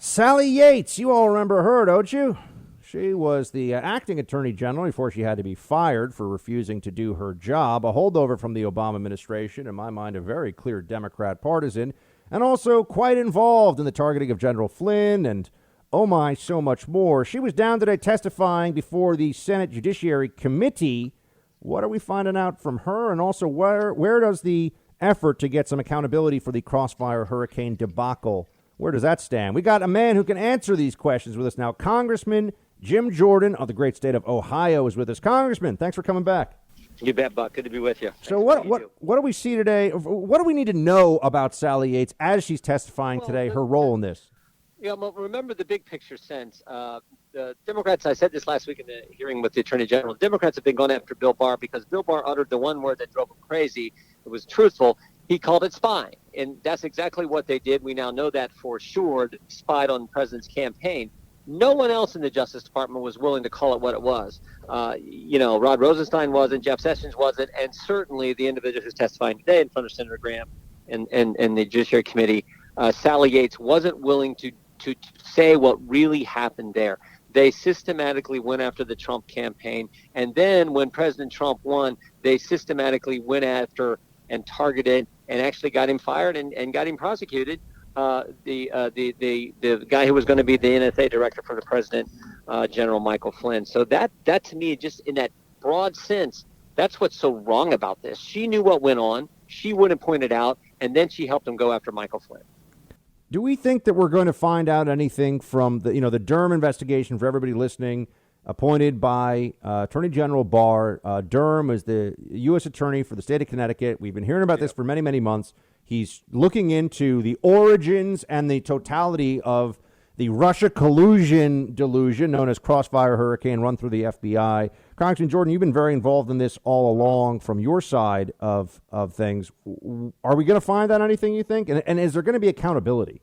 Sally Yates, you all remember her, don't you? She was the acting attorney general before she had to be fired for refusing to do her job, a holdover from the Obama administration, in my mind, a very clear Democrat partisan, and also quite involved in the targeting of General Flynn and, oh my, so much more. She was down today testifying before the Senate Judiciary Committee. What are we finding out from her? And also, where does the effort to get some accountability for the Crossfire Hurricane debacle, where does that stand? We got a man who can answer these questions with us now. Congressman Jim Jordan of the great state of Ohio is with us. Congressman, thanks for coming back. You bet, Buck. Good to be with you. So what do we see today? What do we need to know about Sally Yates as she's testifying today, her role in this? Yeah, well, remember the big picture sense. The Democrats, I said this last week in the hearing with the Attorney General, the Democrats have been going after Bill Barr because Bill Barr uttered the one word that drove him crazy. It was truthful. He called it spying, and that's exactly what they did. We now know that for sure, they spied on the president's campaign. No one else in the Justice Department was willing to call it what it was. Rod Rosenstein wasn't, Jeff Sessions wasn't, and certainly the individual who's testifying today in front of Senator Graham and the Judiciary Committee, Sally Yates, wasn't willing to say what really happened there. They systematically went after the Trump campaign, and then when President Trump won, they systematically went after and targeted and actually got him fired and got him prosecuted. The guy who was going to be the NSA director for the president, General Michael Flynn. So that to me, just in that broad sense, that's what's so wrong about this. She knew what went on. She wouldn't point it out, and then she helped him go after Michael Flynn. Do we think that we're going to find out anything from the Durham investigation? For everybody listening, appointed by Attorney General Barr. Durham is the U.S. Attorney for the state of Connecticut. We've been hearing about this for many, many months. He's looking into the origins and the totality of the Russia collusion delusion known as Crossfire Hurricane run through the FBI. Congressman Jordan, you've been very involved in this all along from your side of things. Are we going to find out anything, you think? And is there going to be accountability?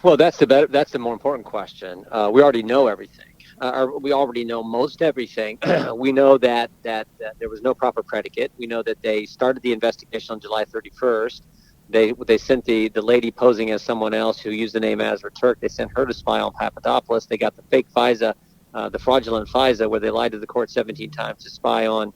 Well, that's the more important question. We already know everything. We already know most everything. We know that there was no proper predicate. We know that they started the investigation on July 31st. They sent the lady posing as someone else who used the name Azra Turk. They sent her to spy on Papadopoulos. They got the fake FISA, the fraudulent FISA, where they lied to the court 17 times to spy on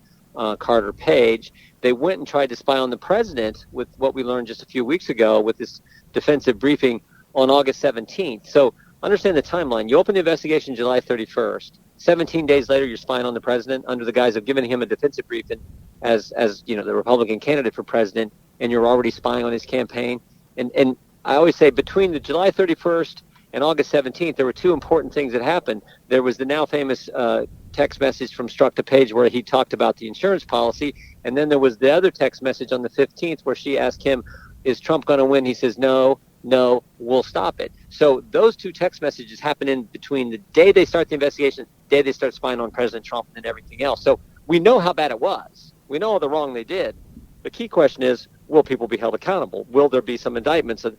Carter Page. They went and tried to spy on the president with what we learned just a few weeks ago with this defensive briefing on August 17th. So understand the timeline. You open the investigation July 31st. 17 days later, you're spying on the president under the guise of giving him a defensive briefing as the Republican candidate for president, and you're already spying on his campaign. And I always say between the July 31st and August 17th, there were two important things that happened. There was the now famous text message from Strzok to Page where he talked about the insurance policy, and then there was the other text message on the 15th where she asked him, is Trump going to win? He says, no, we'll stop it. So those two text messages happen in between the day they start the investigation, the day they start spying on President Trump and everything else. So we know how bad it was. We know all the wrong they did. The key question is, will people be held accountable? Will there be some indictments? And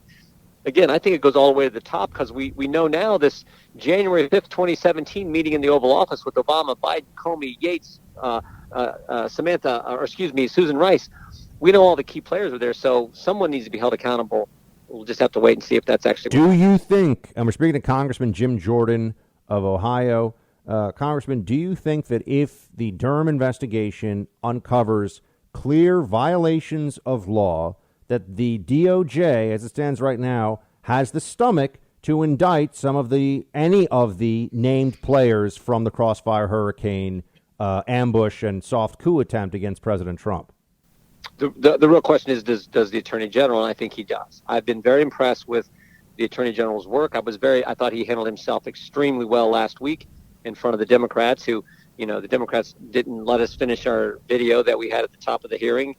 again, I think it goes all the way to the top because we know now this January 5th, 2017 meeting in the Oval Office with Obama, Biden, Comey, Yates, Susan Rice. We know all the key players are there, so someone needs to be held accountable. We'll just have to wait and see if that's actually. Do you think, and we're speaking to Congressman Jim Jordan of Ohio, Congressman, do you think that if the Durham investigation uncovers clear violations of law, that the DOJ, as it stands right now, has the stomach to indict any of the named players from the Crossfire Hurricane ambush and soft coup attempt against President Trump? The real question is, does the Attorney General, and I think he does. I've been very impressed with the Attorney General's work. I thought he handled himself extremely well last week in front of the Democrats who, the Democrats didn't let us finish our video that we had at the top of the hearing,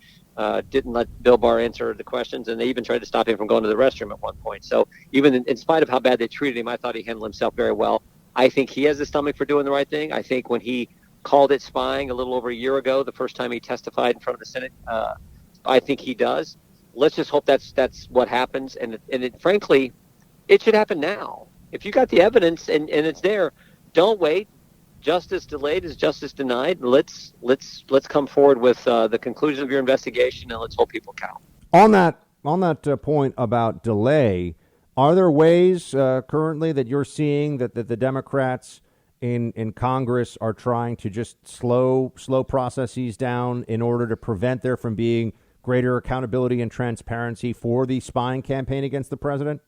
didn't let Bill Barr answer the questions, and they even tried to stop him from going to the restroom at one point. So even in spite of how bad they treated him, I thought he handled himself very well. I think he has the stomach for doing the right thing. I think when he called it spying a little over a year ago, the first time he testified in front of the Senate, I think he does. Let's just hope that's what happens. And frankly, it should happen now. If you got the evidence and it's there, don't wait. Justice delayed is justice denied. Let's come forward with the conclusion of your investigation, and let's hold people accountable. On that point about delay, Are there ways currently that you're seeing that the Democrats in Congress are trying to just slow processes down in order to prevent there from being greater accountability and transparency for the spying campaign against the president?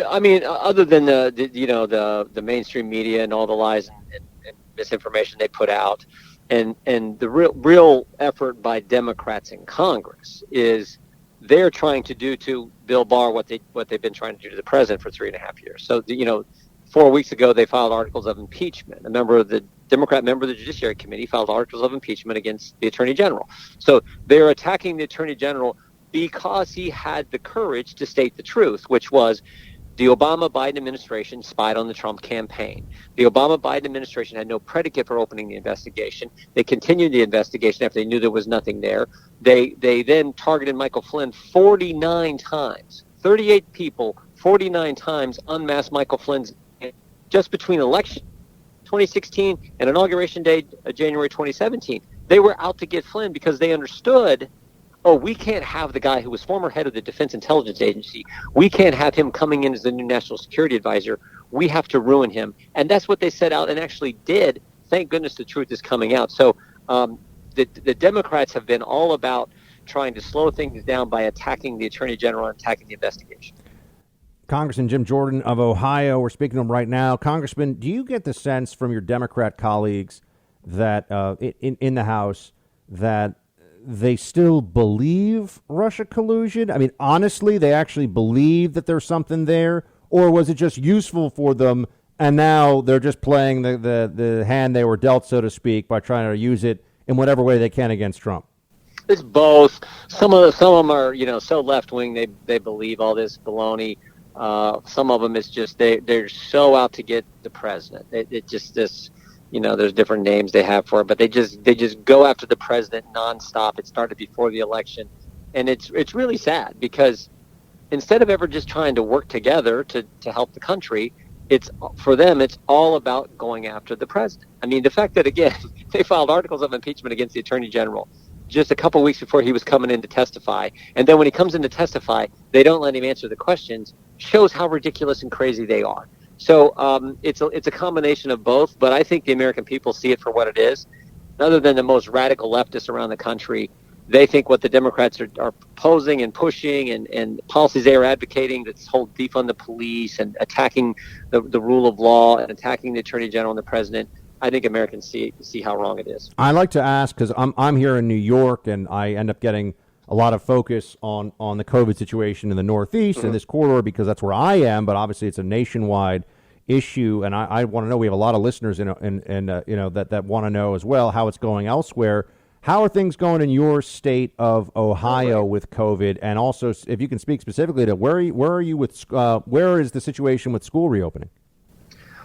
I mean, other than the mainstream media and all the lies and misinformation they put out, and the real effort by Democrats in Congress is they're trying to do to Bill Barr what they've been trying to do to the president for 3.5 years. So 4 weeks ago they filed articles of impeachment. A Democrat member of the Judiciary Committee filed articles of impeachment against the Attorney General. So they're attacking the Attorney General because he had the courage to state the truth, which was the Obama-Biden administration spied on the Trump campaign. The Obama-Biden administration had no predicate for opening the investigation. They continued the investigation after they knew there was nothing there. They then targeted Michael Flynn 49 times. 38 people, 49 times unmasked Michael Flynn's just between election 2016 and inauguration day, January 2017. They were out to get Flynn because they understood, we can't have the guy who was former head of the Defense Intelligence Agency. We can't have him coming in as the new national security advisor. We have to ruin him. And that's what they set out and actually did. Thank goodness the truth is coming out. So the Democrats have been all about trying to slow things down by attacking the Attorney General and attacking the investigation. Congressman Jim Jordan of Ohio, we're speaking to him right now. Congressman, do you get the sense from your Democrat colleagues that in the House that they still believe Russia collusion? I mean, honestly, they actually believe that there's something there? Or was it just useful for them, and now they're just playing the hand they were dealt, so to speak, by trying to use it in whatever way they can against Trump? It's both. Some of them are, so left-wing, they believe all this baloney. Some of them is just they're so out to get the president. It just this, there's different names they have for it, but they just go after the president nonstop. It started before the election, and it's really sad because instead of ever just trying to work together to help the country, for them it's all about going after the president. I mean, the fact that again they filed articles of impeachment against the Attorney General just a couple weeks before he was coming in to testify, and then when he comes in to testify, they don't let him answer the questions, shows how ridiculous and crazy they are. So it's a combination of both, but I think the American people see it for what it is. Other than the most radical leftists around the country, they think what the Democrats are proposing and pushing and policies they are advocating, this whole defund the police and attacking the rule of law and attacking the Attorney General and the president, I think Americans see how wrong it is. I like to ask, because I'm here in New York, and I end up getting a lot of focus on the COVID situation in the Northeast and this corridor because that's where I am. But obviously, it's a nationwide issue, and I want to know. We have a lot of listeners that want to know as well how it's going elsewhere. How are things going in your state of Ohio with COVID, and also if you can speak specifically to where are you with where is the situation with school reopening?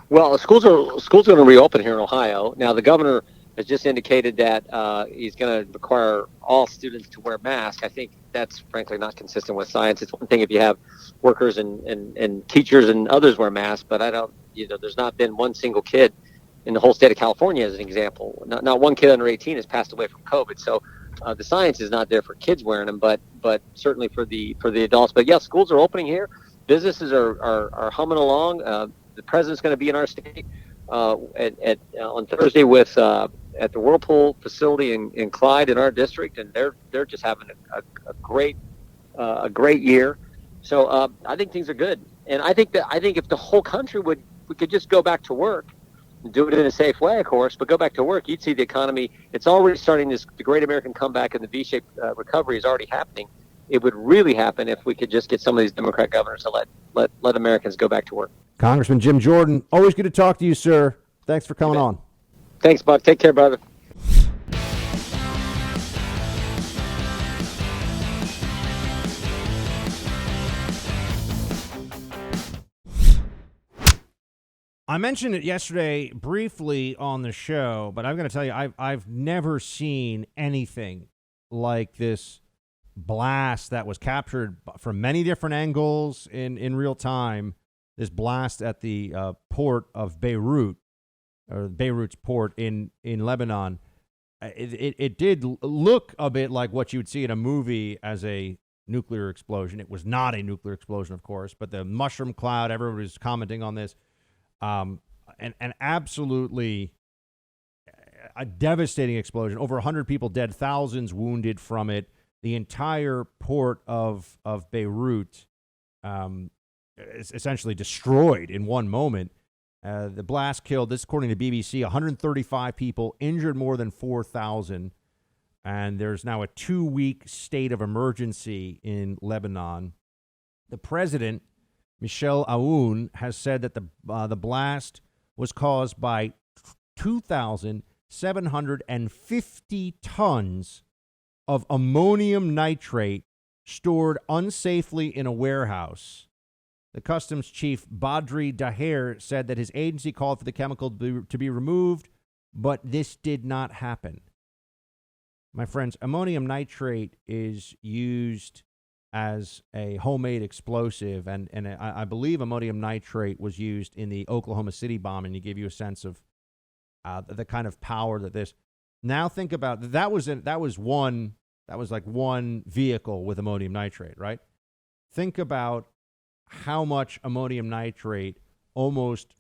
Well, schools are going to reopen here in Ohio. Now, the governor has just indicated that he's going to require all students to wear masks. I think that's frankly not consistent with science. It's one thing if you have workers and teachers and others wear masks, but I don't. There's not been one single kid in the whole state of California, as an example. Not one kid under 18 has passed away from COVID. So the science is not there for kids wearing them, but certainly for the adults. But yeah, schools are opening here. Businesses are humming along. The president's going to be in our state on Thursday at the Whirlpool facility in Clyde in our district, and they're just having a great year. So I think things are good, and I think if the whole country we could just go back to work, and do it in a safe way, of course, but go back to work, you'd see the economy. It's already starting the great American comeback, and the V-shaped recovery is already happening. It would really happen if we could just get some of these Democrat governors to let Americans go back to work. Congressman Jim Jordan, always good to talk to you, sir. Thanks for coming on. Thanks, Buck. Take care, brother. I mentioned it yesterday briefly on the show, but I'm going to tell you, I've never seen anything like this blast that was captured from many different angles in real time. This blast at the port of Beirut, or Beirut's port in Lebanon. It did look a bit like what you would see in a movie as a nuclear explosion. It was not a nuclear explosion, of course, but the mushroom cloud, everybody was commenting on this. And absolutely a devastating explosion. Over 100 people dead, thousands wounded from it. The entire port of Beirut is essentially destroyed in one moment. The blast killed, this according to BBC, 135 people, injured more than 4,000. And there's now a 2-week state of emergency in Lebanon. The president, Michel Aoun, has said that the blast was caused by 2,750 tons of ammonium nitrate stored unsafely in a warehouse. The customs chief, Badri Daher, said that his agency called for the chemical to be removed, but this did not happen. My friends, ammonium nitrate is used as a homemade explosive, and I believe ammonium nitrate was used in the Oklahoma City bombing to give you a sense of the kind of power that this. Now think about that was like one vehicle with ammonium nitrate, right? Think about how much ammonium nitrate, almost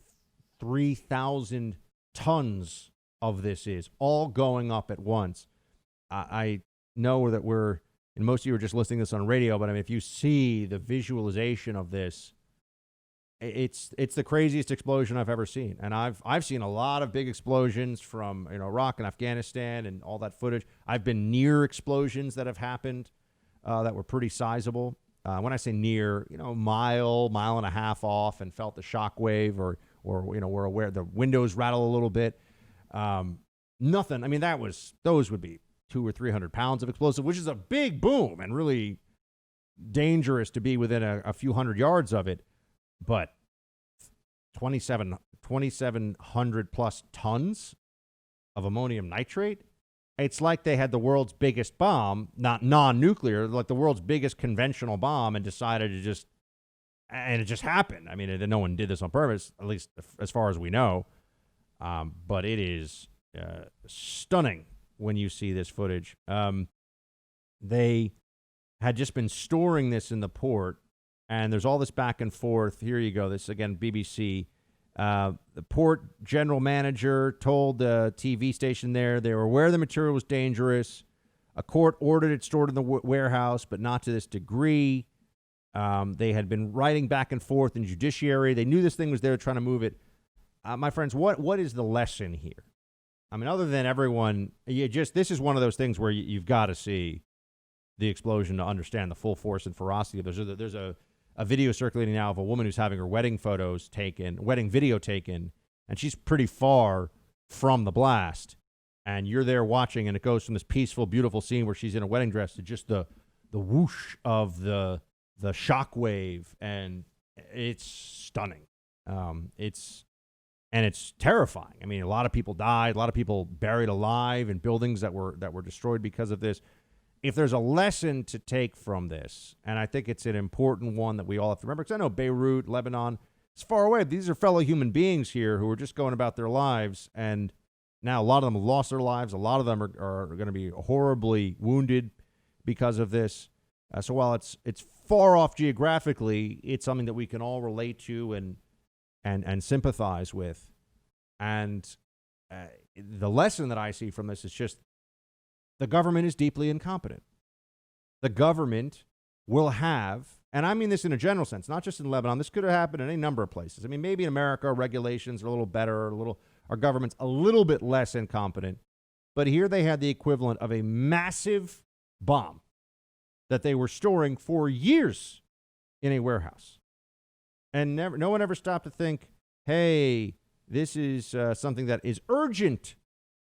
3,000 tons of this is, all going up at once. I know that and most of you are just listening to this on radio, but I mean, if you see the visualization of this, it's the craziest explosion I've ever seen. And I've seen a lot of big explosions from Iraq and Afghanistan and all that footage. I've been near explosions that have happened that were pretty sizable. When I say near, mile and a half off, and felt the shock wave, or we're aware the windows rattle a little bit. Nothing. I mean, those would be 200 or 300 pounds of explosive, which is a big boom and really dangerous to be within a few hundred yards of it. But 2,700 plus tons of ammonium nitrate. It's like they had the world's biggest bomb, not non-nuclear, like the world's biggest conventional bomb, and decided to and it just happened. I mean, no one did this on purpose, at least as far as we know. But it is stunning when you see this footage. They had just been storing this in the port, and there's all this back and forth. Here you go. This, again, BBC. The port general manager told the TV station there they were aware the material was dangerous. A court ordered it stored in the warehouse, but not to this degree. They had been writing back and forth in judiciary. They knew this thing was there, trying to move it. My friends, what is the lesson here? I mean, other than everyone, this is one of those things where you've got to see the explosion to understand the full force and ferocity of it. There's a video circulating now of a woman who's having her wedding video taken, and she's pretty far from the blast. And you're there watching, and it goes from this peaceful, beautiful scene where she's in a wedding dress to just the whoosh of the shock wave, and it's stunning. It's terrifying. I mean, a lot of people died, a lot of people buried alive in buildings that were destroyed because of this. If there's a lesson to take from this, and I think it's an important one that we all have to remember, because I know Beirut, Lebanon, it's far away. These are fellow human beings here who are just going about their lives, and now a lot of them have lost their lives. A lot of them are going to be horribly wounded because of this. So while it's far off geographically, it's something that we can all relate to and sympathize with. And the lesson that I see from this is just the government is deeply incompetent. The government will have, and I mean this in a general sense, not just in Lebanon. This could have happened in any number of places. I mean, maybe in America, regulations are a little better, our government's a little bit less incompetent. But here they had the equivalent of a massive bomb that they were storing for years in a warehouse. And no one ever stopped to think, hey, this is something that is urgent,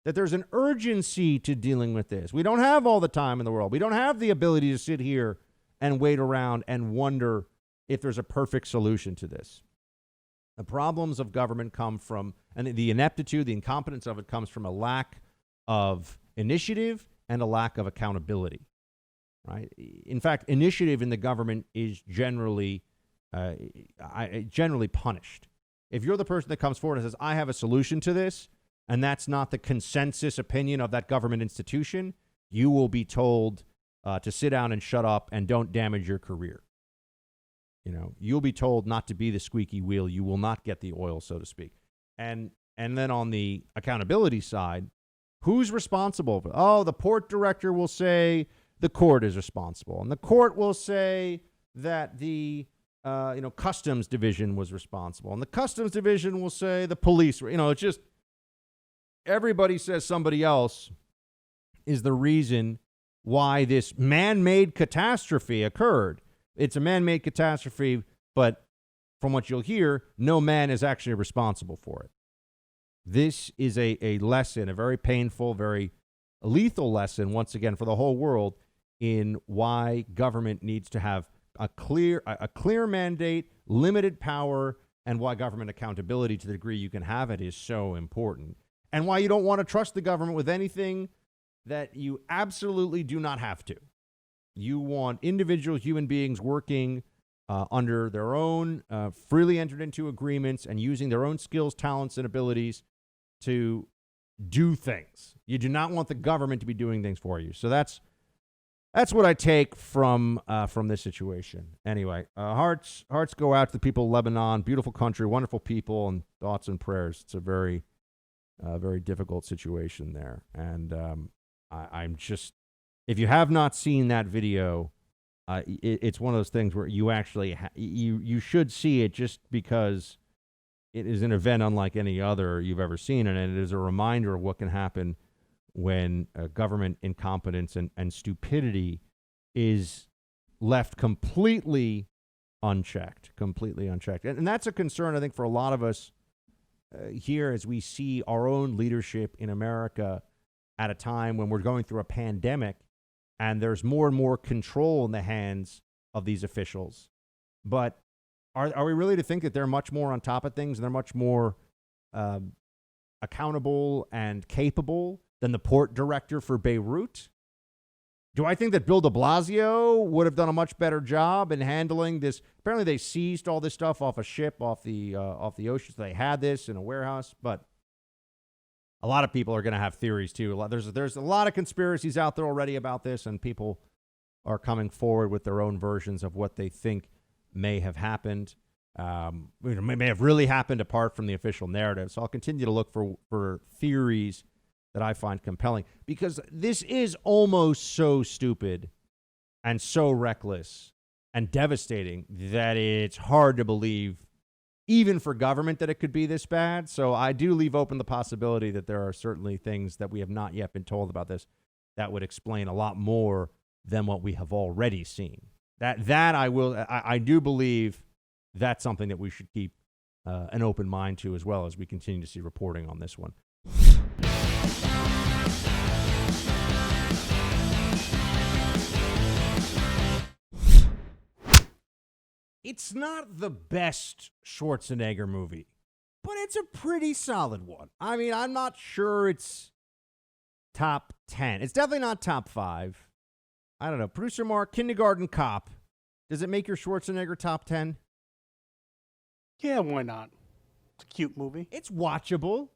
that there's an urgency to dealing with this. We don't have all the time in the world. We don't have the ability to sit here and wait around and wonder if there's a perfect solution to this. The problems of government come from, and the ineptitude, the incompetence of it comes from a lack of initiative and a lack of accountability, right? In fact, initiative in the government is generally punished. If you're the person that comes forward and says, I have a solution to this, and that's not the consensus opinion of that government institution, you will be told to sit down and shut up and don't damage your career. You'll be told not to be the squeaky wheel. You will not get the oil, so to speak. And then on the accountability side, who's responsible? The port director will say the court is responsible, and the court will say that the customs division was responsible, and the customs division will say the police. It's just everybody says somebody else is the reason why this man-made catastrophe occurred. It's a man-made catastrophe, but from what you'll hear, no man is actually responsible for it. This is a lesson, a very painful, very lethal lesson, once again, for the whole world in why government needs to have a clear mandate, limited power, and why government accountability to the degree you can have it is so important. And why you don't want to trust the government with anything that you absolutely do not have to. You want individual human beings working under their own freely entered into agreements and using their own skills, talents, and abilities to do things. You do not want the government to be doing things for you. So that's what I take from this situation. Anyway, hearts go out to the people of Lebanon. Beautiful country, wonderful people, and thoughts and prayers. It's a very difficult situation there. And I'm just, if you have not seen that video, it's one of those things where you actually you should see it, just because it is an event unlike any other you've ever seen, and it is a reminder of what can happen when government incompetence and stupidity is left completely unchecked. And that's a concern, I think, for a lot of us here as we see our own leadership in America at a time when we're going through a pandemic and there's more and more control in the hands of these officials. But are we really to think that they're much more on top of things and they're much more accountable and capable than the port director for Beirut? Do I think that Bill de Blasio would have done a much better job in handling this? Apparently they seized all this stuff off a ship, off the ocean. So they had this in a warehouse, but a lot of people are going to have theories too. There's a lot of conspiracies out there already about this, and people are coming forward with their own versions of what they think may have happened. May have really happened apart from the official narrative. So I'll continue to look for theories that I find compelling, because this is almost so stupid and so reckless and devastating that it's hard to believe, even for government, that it could be this bad. So I do leave open the possibility that there are certainly things that we have not yet been told about this that would explain a lot more than what we have already seen. I do believe that's something that we should keep an open mind to, as well as we continue to see reporting on this one. It's not the best Schwarzenegger movie, but it's a pretty solid one. I mean, I'm not sure it's top 10. It's definitely not top 5. I don't know. Producer Mark, Kindergarten Cop. Does it make your Schwarzenegger top 10? Yeah, why not? It's a cute movie. It's watchable.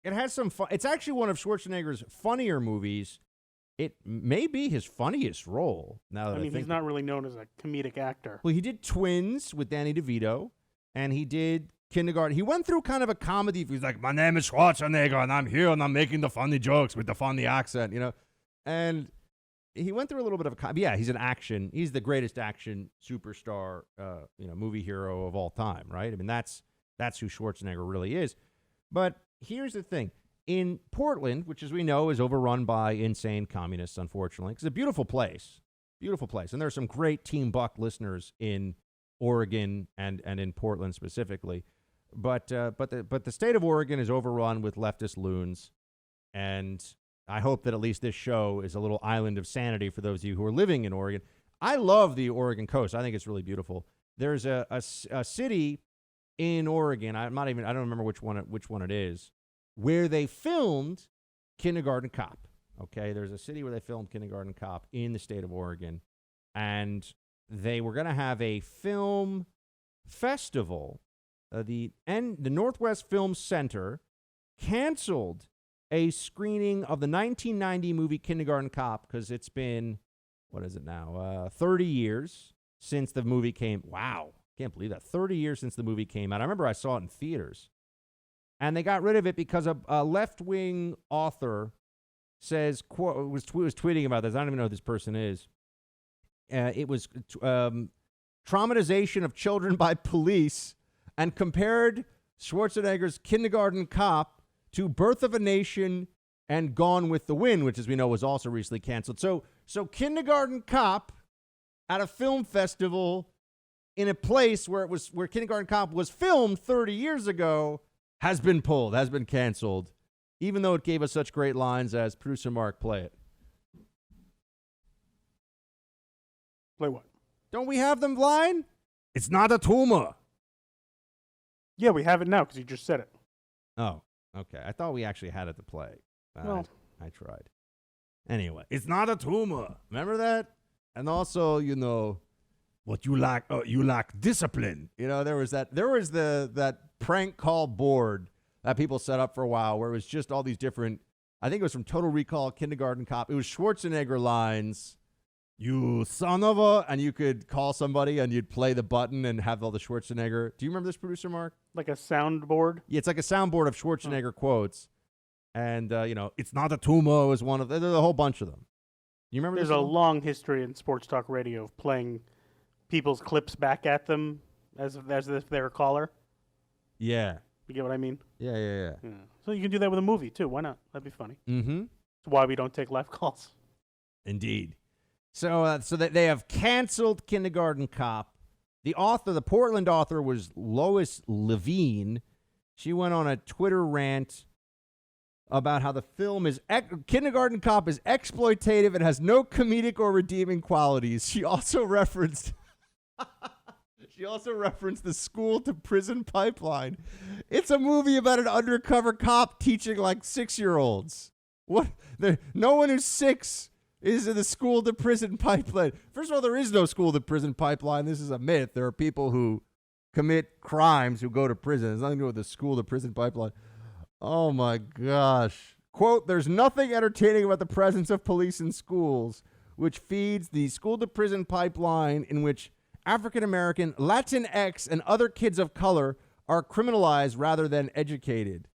It has some fun. It's actually one of Schwarzenegger's funnier movies. It may be his funniest role. Now that he's not really known as a comedic actor. Well, he did Twins with Danny DeVito, and he did Kindergarten. He went through kind of a comedy. He's like, my name is Schwarzenegger, and I'm here, and I'm making the funny jokes with the funny accent, And he went through a little bit of a yeah. He's the greatest action superstar, movie hero of all time, right? I mean, that's who Schwarzenegger really is. But here's the thing. In Portland, which, as we know, is overrun by insane communists, unfortunately, it's a beautiful place, and there's some great Team Buck listeners in Oregon and in Portland specifically. But the state of Oregon is overrun with leftist loons, and I hope that at least this show is a little island of sanity for those of you who are living in Oregon. I love the Oregon coast. I think it's really beautiful. There's a city in Oregon. I don't remember which one it is, where they filmed Kindergarten Cop. Okay, there's a city where they filmed Kindergarten Cop in the state of Oregon, and they were going to have a film festival. The Northwest Film Center canceled a screening of the 1990 movie Kindergarten Cop because it's been what is it now? 30 years since the movie came. Wow. Can't believe that. 30 years since the movie came out. I remember I saw it in theaters. And they got rid of it because a left-wing author says, quote, was tweeting about this. I don't even know who this person is. It was traumatization of children by police, and compared Schwarzenegger's Kindergarten Cop to Birth of a Nation and Gone with the Wind, which, as we know, was also recently canceled. So Kindergarten Cop at a film festival in a place where Kindergarten Cop was filmed 30 years ago has been pulled, has been canceled, even though it gave us such great lines as producer Mark, play it. Play what? Don't we have them line? It's not a tumor. Yeah, we have it now because you just said it. Oh, okay. I thought we actually had it to play. Well, I tried. Anyway, it's not a tumor. Remember that? And also, what you lack discipline. There was that prank call board that people set up for a while where it was just all these different, I think it was from Total Recall, Kindergarten Cop. It was Schwarzenegger lines, you son of a, and you could call somebody and you'd play the button and have all the Schwarzenegger. Do you remember this, producer Mark? Like a soundboard? Yeah, it's like a soundboard of Schwarzenegger quotes. And, it's not a tumor was one of them. There's a whole bunch of them. You remember There's this a one? long history in sports talk radio of playing people's clips back at them as if they're a caller. Yeah. You get what I mean? Yeah. So you can do that with a movie, too. Why not? That'd be funny. Mm-hmm. That's why we don't take live calls. Indeed. So they have canceled Kindergarten Cop. The Portland author was Lois Levine. She went on a Twitter rant about how the film Kindergarten Cop is exploitative and has no comedic or redeeming qualities. She also referenced the school to prison pipeline. It's a movie about an undercover cop teaching like 6-year-olds. What? No one who's 6 is in the school to prison pipeline. First of all, there is no school to prison pipeline. This is a myth. There are people who commit crimes who go to prison. There's nothing to do with the school to prison pipeline. Oh, my gosh. Quote, there's nothing entertaining about the presence of police in schools, which feeds the school-to-prison pipeline in which African-American, Latinx, and other kids of color are criminalized rather than educated.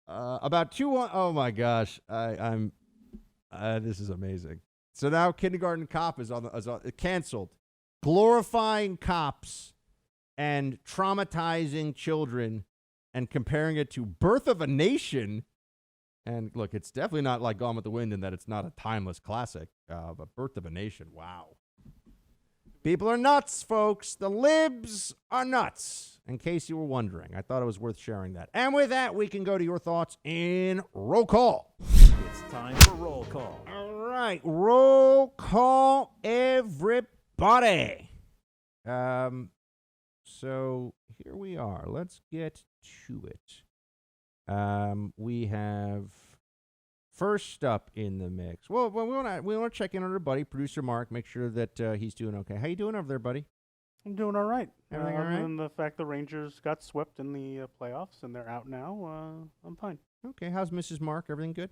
Oh, my gosh. This is amazing. So now Kindergarten Cop is canceled. Glorifying cops and traumatizing children and comparing it to Birth of a Nation. And look, it's definitely not like Gone with the Wind in that it's not a timeless classic. But Birth of a Nation, wow. People are nuts, folks. The libs are nuts. In case you were wondering, I thought it was worth sharing that. And with that, we can go to your thoughts in Roll Call. It's time for Roll Call. All right, Roll Call, everybody. So here we are. Let's get to it. We have first up in the mix. Well, we want to check in on our buddy, producer Mark, make sure that he's doing okay. How you doing over there, buddy? I'm doing all right. Everything all right? Other than the fact the Rangers got swept in the playoffs and they're out now, I'm fine. Okay, how's Mrs. Mark? Everything good?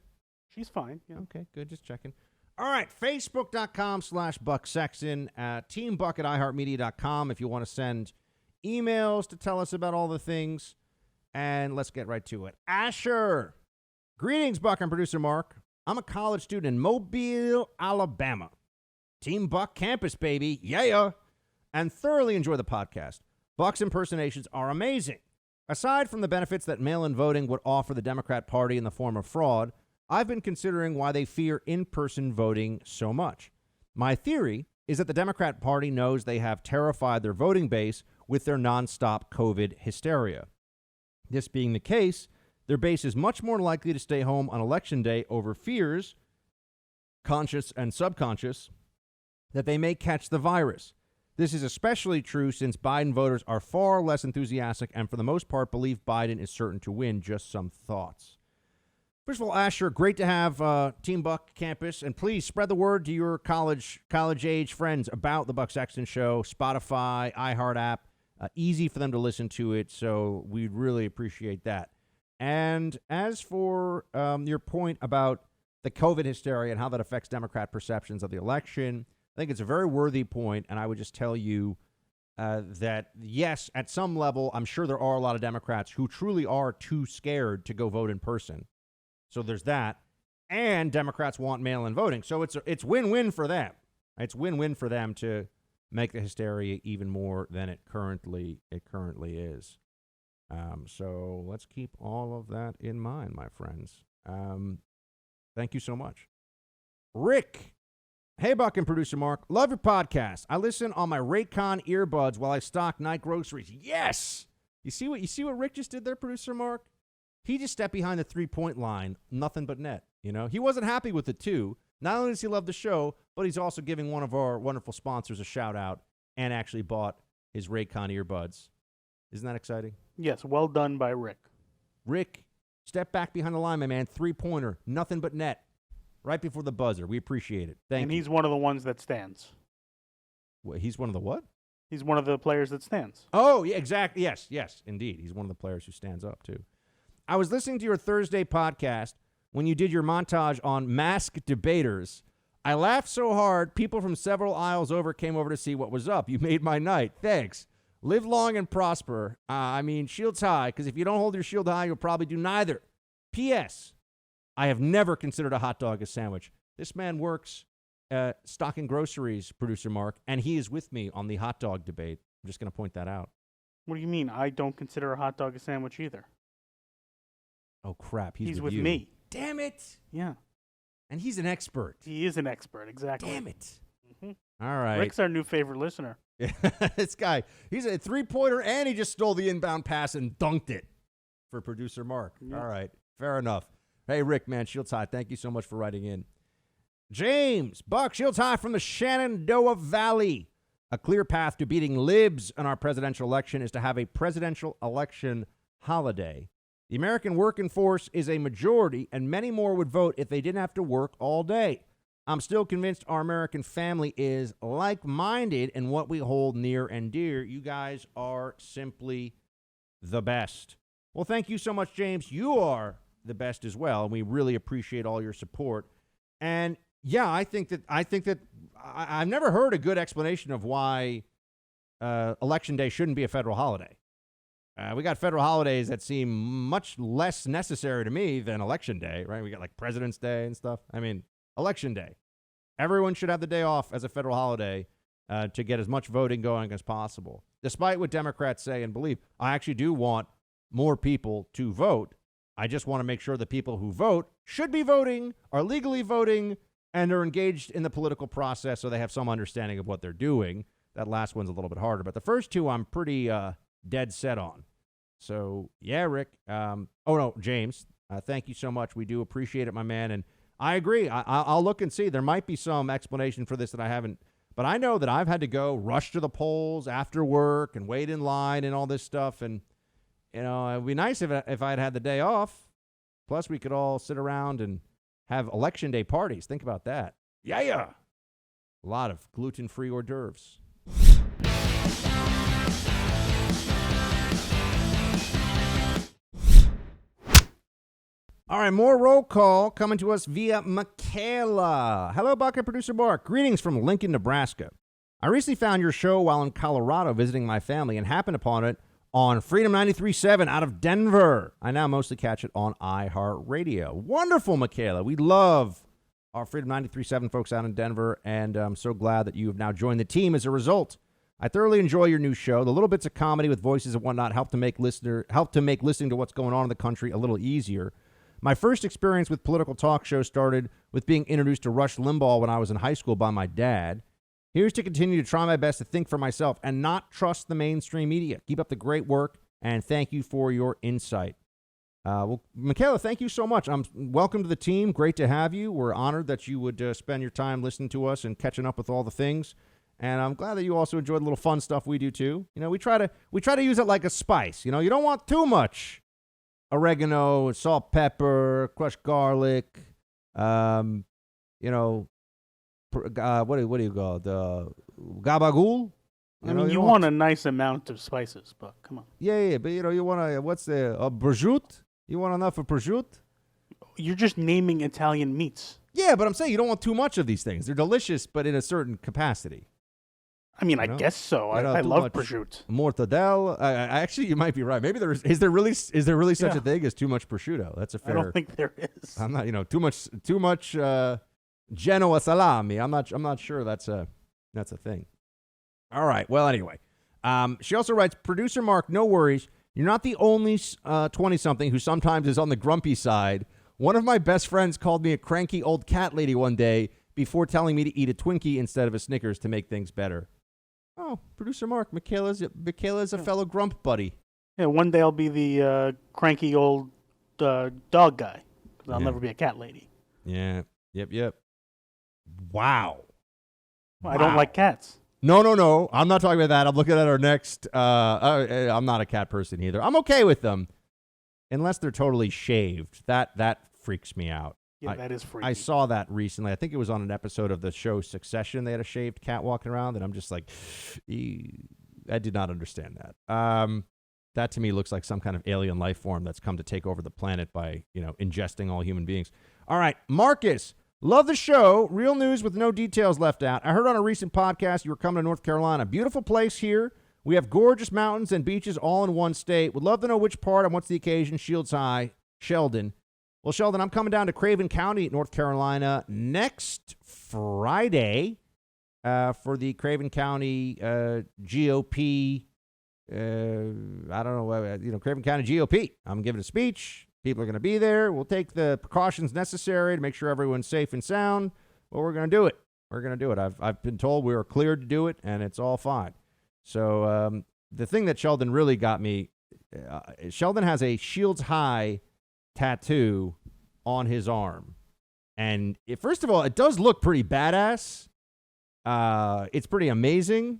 She's fine. Yeah. Okay, good. Just checking. All right, Facebook.com/Buck Sexton, TeamBuck@iHeartMedia.com if you want to send emails to tell us about all the things. And let's get right to it. Asher. Greetings, Buck and producer Mark. I'm a college student in Mobile, Alabama. Team Buck campus, baby. Yeah. And thoroughly enjoy the podcast. Buck's impersonations are amazing. Aside from the benefits that mail-in voting would offer the Democrat Party in the form of fraud, I've been considering why they fear in-person voting so much. My theory is that the Democrat Party knows they have terrified their voting base with their nonstop COVID hysteria. This being the case, their base is much more likely to stay home on Election Day over fears, conscious and subconscious, that they may catch the virus. This is especially true since Biden voters are far less enthusiastic and for the most part believe Biden is certain to win. Just some thoughts. First of all, Asher, great to have Team Buck campus, and please spread the word to your college-age friends about the Buck Sexton Show, Spotify, iHeart app. Easy for them to listen to it, so we'd really appreciate that. And as for your point about the COVID hysteria and how that affects Democrat perceptions of the election. I think it's a very worthy point, and I would just tell you that, yes, at some level, I'm sure there are a lot of Democrats who truly are too scared to go vote in person. So there's that. And Democrats want mail-in voting. So it's win-win for them. It's win-win for them to make the hysteria even more than it currently is. So let's keep all of that in mind, my friends. Thank you so much. Rick. Hey, Buck and producer Mark. Love your podcast. I listen on my Raycon earbuds while I stock night groceries. Yes! You see what Rick just did there, producer Mark? He just stepped behind the 3-point line, nothing but net. You know, he wasn't happy with the 2. Not only does he love the show, but he's also giving one of our wonderful sponsors a shout out and actually bought his Raycon earbuds. Isn't that exciting? Yes, well done by Rick. Rick, step back behind the line, my man. 3-pointer, nothing but net. Right before the buzzer. We appreciate it. Thank you. And he's one of the ones that stands. What, he's one of the what? He's one of the players that stands. Oh, yeah, exactly. Yes, indeed. He's one of the players who stands up, too. I was listening to your Thursday podcast when you did your montage on masked debaters. I laughed so hard, people from several aisles over came over to see what was up. You made my night. Thanks. Live long and prosper. Shields high, because if you don't hold your shield high, you'll probably do neither. P.S. I have never considered a hot dog a sandwich. This man works stocking groceries, producer Mark, and he is with me on the hot dog debate. I'm just going to point that out. What do you mean? I don't consider a hot dog a sandwich either. Oh, crap. He's with with you. me. Damn it. Yeah. And he's an expert. He is an expert, exactly. Damn it. Mm-hmm. All right. Rick's our new favorite listener. This guy, he's a 3-pointer, and he just stole the inbound pass and dunked it for producer Mark. Yeah. All right. Fair enough. Hey, Rick, man, Shields High, thank you so much for writing in. James, Buck, Shields High from the Shenandoah Valley. A clear path to beating libs in our presidential election is to have a presidential election holiday. The American working force is a majority, and many more would vote if they didn't have to work all day. I'm still convinced our American family is like-minded in what we hold near and dear. You guys are simply the best. Well, thank you so much, James. You are the best as well, and we really appreciate all your support. And yeah, I think that I've never heard a good explanation of why Election Day shouldn't be a federal holiday. We got federal holidays that seem much less necessary to me than Election Day, right? We got like President's Day and stuff. I mean, Election Day. Everyone should have the day off as a federal holiday to get as much voting going as possible. Despite what Democrats say and believe, I actually do want more people to vote. I just want to make sure the people who vote should be voting, are legally voting, and are engaged in the political process so they have some understanding of what they're doing. That last one's a little bit harder, but the first two I'm pretty dead set on. So, yeah, Rick. James, thank you so much. We do appreciate it, my man. And I agree. I'll look and see. There might be some explanation for this that I haven't. But I know that I've had to go rush to the polls after work and wait in line and all this stuff. And, you know, it would be nice if I'd had the day off. Plus, we could all sit around and have Election Day parties. Think about that. Yeah. A lot of gluten-free hors d'oeuvres. All right, more roll call coming to us via Michaela. Hello, Buck and producer Mark. Greetings from Lincoln, Nebraska. I recently found your show while in Colorado visiting my family and happened upon it on Freedom 93.7 out of Denver. I now mostly catch it on iHeartRadio. Wonderful, Michaela. We love our Freedom 93.7 folks out in Denver, and I'm so glad that you have now joined the team as a result. I thoroughly enjoy your new show. The little bits of comedy with voices and whatnot help to make listening to what's going on in the country a little easier. My first experience with political talk shows started with being introduced to Rush Limbaugh when I was in high school by my dad. Here's to continue to try my best to think for myself and not trust the mainstream media. Keep up the great work, and thank you for your insight. Well, Michaela, thank you so much. Welcome to the team. Great to have you. We're honored that you would spend your time listening to us and catching up with all the things. And I'm glad that you also enjoyed the little fun stuff we do too. You know, we try to use it like a spice. You know, you don't want too much oregano, salt, pepper, crushed garlic. What do you call it? Gabagool. You want a nice amount of spices, but come on. Yeah, but you want to, what's the prosciutto? You want enough of prosciutto? You're just naming Italian meats. Yeah, but I'm saying you don't want too much of these things. They're delicious, but in a certain capacity. I mean, I guess so. I love prosciutto. Mortadella. Actually, you might be right. Maybe is there really such a thing as too much prosciutto? That's a fair. I don't think there is. I'm not. Too much Genoa salami. I'm not sure that's a thing. All right. Well, anyway, she also writes, producer Mark, no worries. You're not the only 20-something who sometimes is on the grumpy side. One of my best friends called me a cranky old cat lady one day before telling me to eat a Twinkie instead of a Snickers to make things better. Oh, producer Mark, Michaela's a fellow grump buddy. Yeah, one day I'll be the cranky old dog guy. I'll never be a cat lady. Yeah. Yep. Wow. I don't like cats. No. I'm not talking about that. I'm looking at our next. I'm not a cat person either. I'm okay with them, unless they're totally shaved. That freaks me out. Yeah, that is freaky. I saw that recently. I think it was on an episode of the show Succession. They had a shaved cat walking around, and I'm just like, I did not understand that. That to me looks like some kind of alien life form that's come to take over the planet by, ingesting all human beings. All right, Marcus, love the show. Real news with no details left out. I heard on a recent podcast you were coming to North Carolina. Beautiful place here. We have gorgeous mountains and beaches all in one state. Would love to know which part and what's the occasion. Shields High, Sheldon. Well, Sheldon, I'm coming down to Craven County, North Carolina, next Friday for the Craven County GOP. I don't know, Craven County GOP. I'm giving a speech. People are going to be there. We'll take the precautions necessary to make sure everyone's safe and sound. But we're going to do it. We're going to do it. I've been told we are cleared to do it, and it's all fine. So the thing that Sheldon really got me, Sheldon has a Shields High tattoo on his arm. And first of all, it does look pretty badass. It's pretty amazing.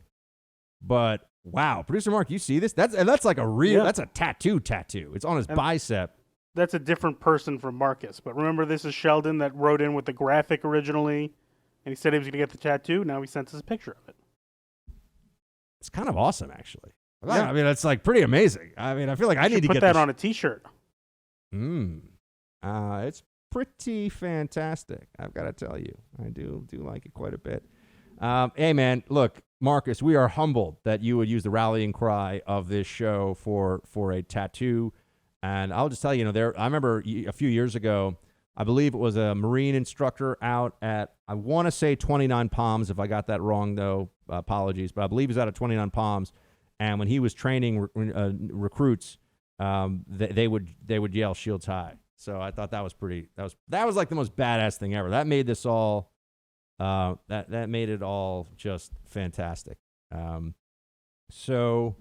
But wow, producer Mark, you see this? That's like a real, that's a tattoo. It's on his bicep. That's a different person from Marcus. But remember, this is Sheldon that wrote in with the graphic originally. And he said he was going to get the tattoo. Now he sent us a picture of it. It's kind of awesome, actually. Yeah. I mean, it's like pretty amazing. I mean, I feel like I need to put that on a T-shirt. It's pretty fantastic. I've got to tell you, I do like it quite a bit. Hey, man, look, Marcus, we are humbled that you would use the rallying cry of this show for a tattoo. And I'll just tell you, I remember a few years ago, I believe it was a Marine instructor out at, I want to say 29 Palms. If I got that wrong, though, apologies. But I believe he's out at 29 Palms. And when he was training recruits, they would yell Shields High. So I thought that was that was like the most badass thing ever. That made this all that made it all just fantastic. So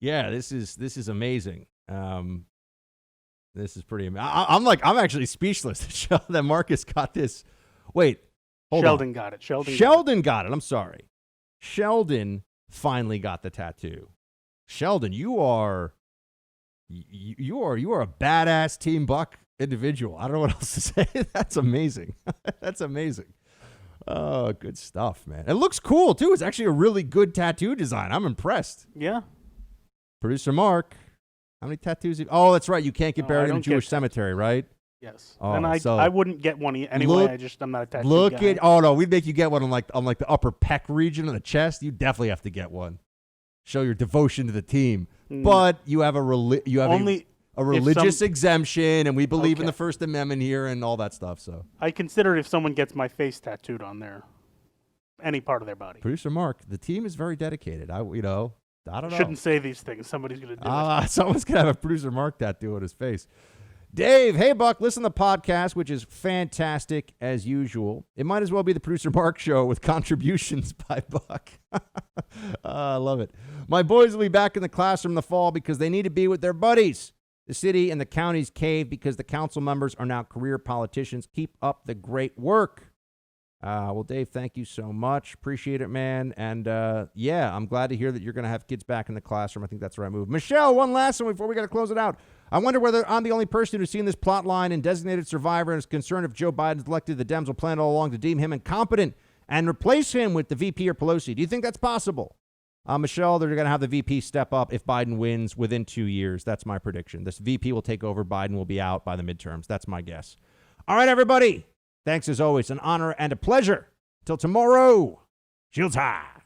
yeah, this is amazing. This is pretty amazing. I'm actually speechless that Marcus got this. Wait, Sheldon got it. Sheldon got it. I'm sorry. Sheldon finally got the tattoo. Sheldon, you are a badass Team Buck individual. I don't know what else to say. That's amazing. That's amazing. Oh, good stuff, man. It looks cool too. It's actually a really good tattoo design. I'm impressed. Yeah. Producer Mark, how many tattoos? Oh, that's right. You can't get buried in a Jewish cemetery, right? Yes. Oh, and I wouldn't get one anyway. I'm not a tattoo guy. Oh no, we'd make you get one on like the upper pec region of the chest. You definitely have to get one. Show your devotion to the team. But you have a religious exemption, and we believe in the First Amendment here and all that stuff. So I consider it if someone gets my face tattooed on there, any part of their body. Producer Mark, the team is very dedicated. I don't know. Shouldn't say these things. Somebody's going to do it. Someone's going to have a Producer Mark tattoo on his face. Dave, hey, Buck, listen to the podcast, which is fantastic as usual. It might as well be the Producer Mark show with contributions by Buck. I love it. My boys will be back in the classroom in the fall because they need to be with their buddies. The city and the county's cave because the council members are now career politicians. Keep up the great work. Well, Dave, thank you so much. Appreciate it, man. And, I'm glad to hear that you're going to have kids back in the classroom. I think that's the right move. Michelle, one last one before we got to close it out. I wonder whether I'm the only person who's seen this plot line in Designated Survivor and is concerned if Joe Biden's elected, the Dems will plan all along to deem him incompetent and replace him with the VP or Pelosi. Do you think that's possible? Michelle, they're going to have the VP step up if Biden wins within 2 years. That's my prediction. This VP will take over. Biden will be out by the midterms. That's my guess. All right, everybody. Thanks as always. An honor and a pleasure. Till tomorrow. Shields high.